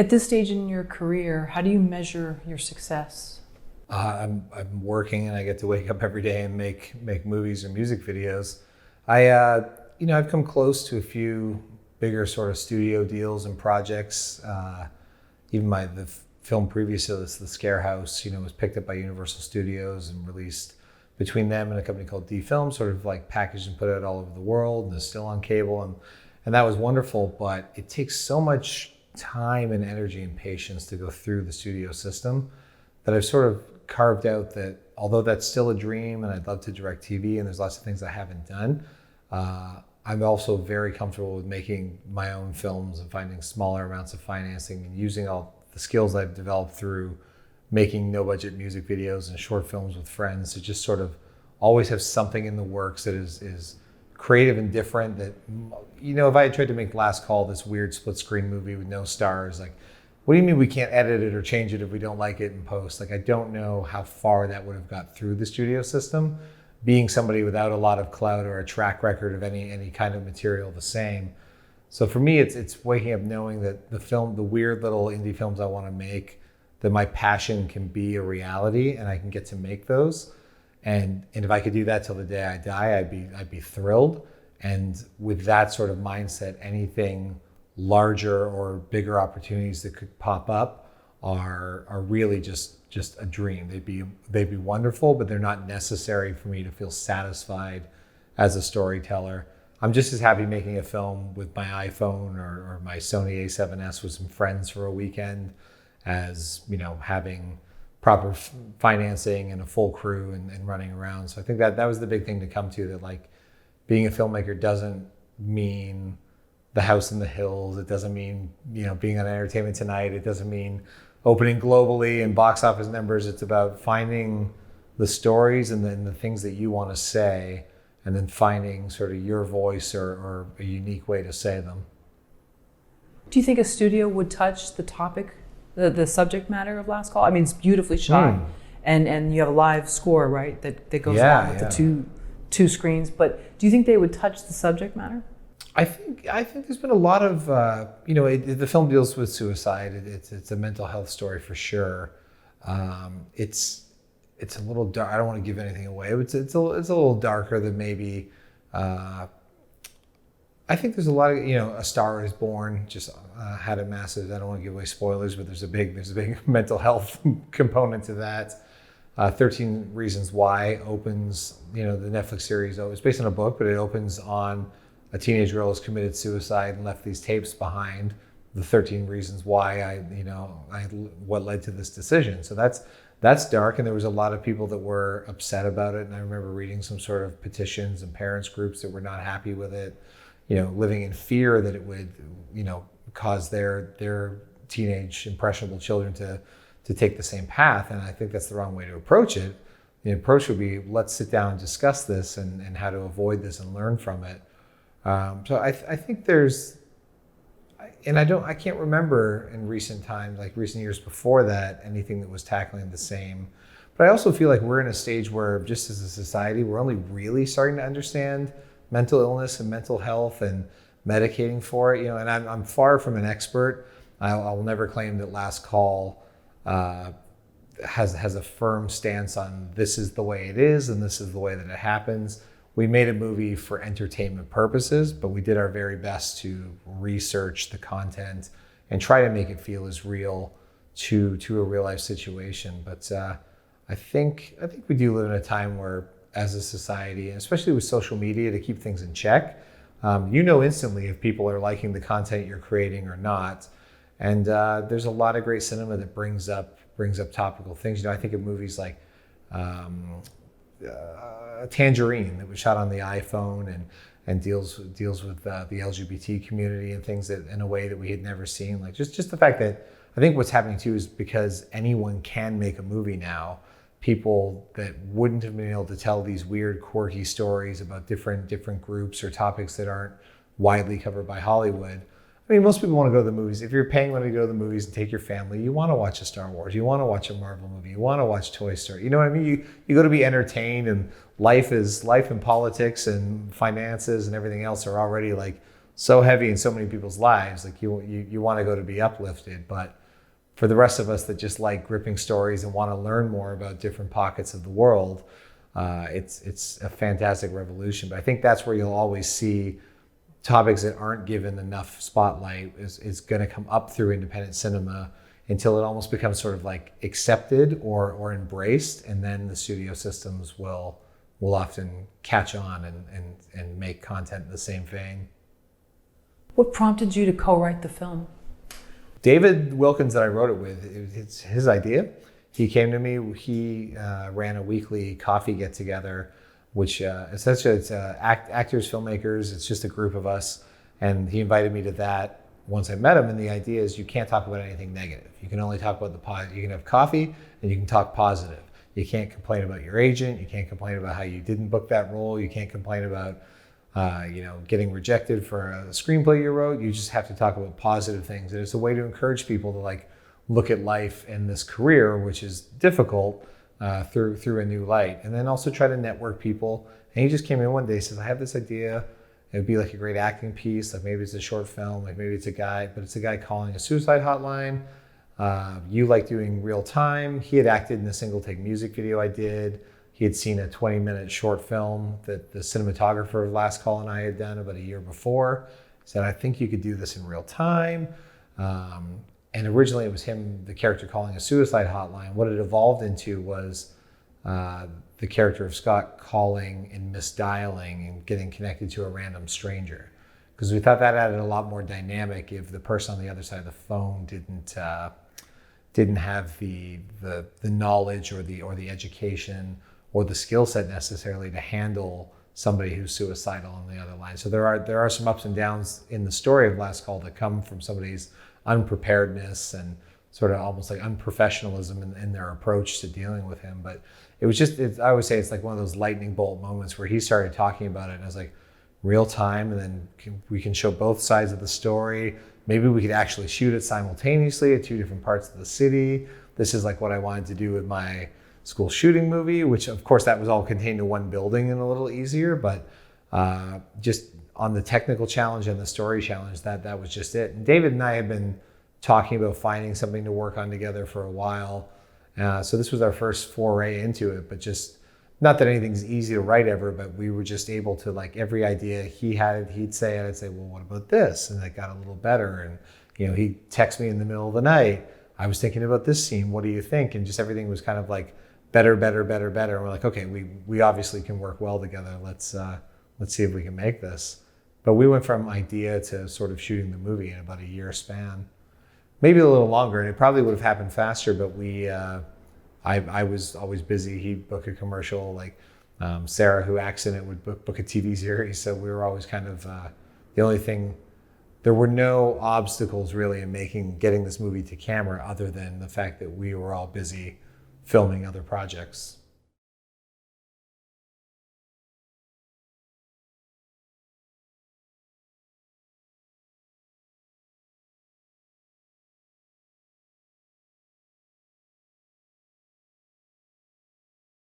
At this stage in your career, how do you measure your success? I'm working and I get to wake up every day and make movies or music videos. I've come close to a few bigger sort of studio deals and projects. Even the film previous to this, The Scare House, was picked up by Universal Studios and released between them and a company called D Film, sort of like packaged and put out all over the world, and is still on cable, and that was wonderful. But it takes so much time and energy and patience to go through the studio system that I've sort of carved out that although that's still a dream and I'd love to direct TV and there's lots of things I haven't done, I'm also very comfortable with making my own films and finding smaller amounts of financing and using all the skills I've developed through making no budget music videos and short films with friends to just sort of always have something in the works that is creative and different. That, if I had tried to make Last Call, this weird split screen movie with no stars, like, what do you mean we can't edit it or change it if we don't like it in post? Like, I don't know how far that would have got through the studio system, being somebody without a lot of clout or a track record of any kind of material the same. So for me, it's waking up knowing that the weird little indie films I want to make, that my passion can be a reality and I can get to make those. And if I could do that till the day I die, I'd be thrilled. And with that sort of mindset, anything larger or bigger opportunities that could pop up are really just a dream. They'd be wonderful, but they're not necessary for me to feel satisfied as a storyteller. I'm just as happy making a film with my iPhone or my Sony A7S with some friends for a weekend as, having proper financing and a full crew and running around. So I think that was the big thing to come to, that like being a filmmaker doesn't mean the house in the hills. It doesn't mean, being on Entertainment Tonight. It doesn't mean opening globally and box office numbers. It's about finding the stories and then the things that you want to say, and then finding sort of your voice or a unique way to say them. Do you think a studio would touch the topic, the subject matter of Last Call? I mean, it's beautifully shot, and you have a live score, right, that goes along with the two screens. But do you think they would touch the subject matter? I think there's been a lot of the film deals with suicide. It's a mental health story for sure. It's a little dark. I don't want to give anything away, but it's a little darker than maybe. I think there's a lot of A Star Is Born just had a massive. I don't want to give away spoilers, but there's a big mental health component to that. 13 Reasons Why opens. The Netflix series. It's based on a book, but it opens on a teenage girl who's committed suicide and left these tapes behind. The 13 Reasons Why what led to this decision. So that's dark, and there was a lot of people that were upset about it. And I remember reading some sort of petitions and parents groups that were not happy with it, living in fear that it would, cause their teenage impressionable children to take the same path. And I think that's the wrong way to approach it. The approach would be, let's sit down and discuss this and how to avoid this and learn from it. So I think there's, and I can't remember in recent times, like recent years before that, anything that was tackling the same. But I also feel like we're in a stage where, just as a society, we're only really starting to understand mental illness and mental health and medicating for it. And I'm far from an expert. I will never claim that Last Call has a firm stance on this is the way it is and this is the way that it happens. We made a movie for entertainment purposes, but we did our very best to research the content and try to make it feel as real to a real life situation. But I think we do live in a time where, as a society, and especially with social media, to keep things in check, instantly if people are liking the content you're creating or not. And there's a lot of great cinema that brings up topical things. I think of movies like Tangerine, that was shot on the iPhone and deals with the LGBT community and things that in a way that we had never seen. Like just the fact that I think what's happening too is because anyone can make a movie now, people that wouldn't have been able to tell these weird, quirky stories about different groups or topics that aren't widely covered by Hollywood. I mean, most people want to go to the movies. If you're paying money to go to the movies and take your family, you want to watch a Star Wars, you want to watch a Marvel movie, you want to watch Toy Story. You know what I mean? You go to be entertained, and life and politics and finances and everything else are already like so heavy in so many people's lives. Like you want to go to be uplifted, but for the rest of us that just like gripping stories and want to learn more about different pockets of the world, it's a fantastic revolution. But I think that's where you'll always see topics that aren't given enough spotlight is going to come up through independent cinema until it almost becomes sort of like accepted or embraced, and then the studio systems will often catch on and make content in the same vein. What prompted you to co-write the film? David Wilkins that I wrote it with, it's his idea. He came to me, he ran a weekly coffee get together, which essentially it's actors, filmmakers, it's just a group of us. And he invited me to that once I met him. And the idea is you can't talk about anything negative. You can only talk about the positive. You can have coffee and you can talk positive. You can't complain about your agent. You can't complain about how you didn't book that role. You can't complain about getting rejected for a screenplay you wrote. You just have to talk about positive things. And it's a way to encourage people to like look at life and this career, which is difficult, through a new light. And then also try to network people. And he just came in one day and says, I have this idea. It would be like a great acting piece. Like maybe it's a short film, like maybe it's a guy, but it's a guy calling a suicide hotline. You like doing real time. He had acted in a single take music video I did. He had seen a 20-minute short film that the cinematographer of Last Call and I had done about a year before. He said, I think you could do this in real time. And originally it was him, the character calling a suicide hotline. What it evolved into was the character of Scott calling and misdialing and getting connected to a random stranger. Because we thought that added a lot more dynamic if the person on the other side of the phone didn't have the knowledge or the education or the skill set necessarily to handle somebody who's suicidal on the other line. So there are some ups and downs in the story of Last Call that come from somebody's unpreparedness and sort of almost like unprofessionalism in their approach to dealing with him. But it was I would say it's like one of those lightning bolt moments where he started talking about it and I was like, real time, and then we can show both sides of the story. Maybe we could actually shoot it simultaneously at two different parts of the city. This is like what I wanted to do with my school shooting movie, which of course that was all contained in one building and a little easier, but just on the technical challenge and the story challenge, that was just it. And David and I had been talking about finding something to work on together for a while. So this was our first foray into it, but just not that anything's easy to write ever, but we were just able to, like, every idea he had, he'd say it, I'd say, well, what about this? And it got a little better. And, you know, he'd text me in the middle of the night, I was thinking about this scene, what do you think? And just everything was kind of like better. And we're like, okay, we obviously can work well together. Let's see if we can make this. But we went from idea to sort of shooting the movie in about a year span, maybe a little longer, and it probably would have happened faster, but I was always busy. He'd book a commercial, like Sarah, who acts in it, would book a TV series. So we were always kind of the only thing. There were no obstacles really in getting this movie to camera other than the fact that we were all busy filming other projects.